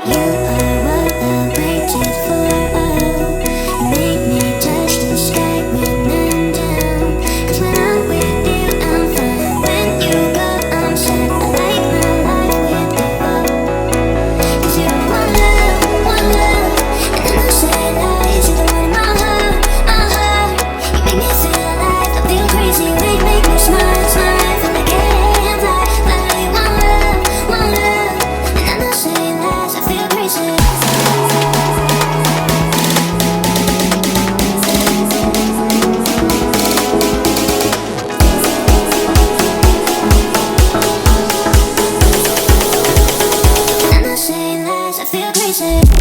You are what I waited for. You make me touch the sky when I'm down. 'Cause when I'm with you, I'm fine. When you go, I'm sad. I like my life with you. 'Cause you're one love, and I'm not saying lies. You're the one in my heart, You make me feel alive. I feel crazy. Make me smile, feel like I can fly. One love, and I'm not saying lies. I feel crazy. I'm not saying lies. I feel crazy.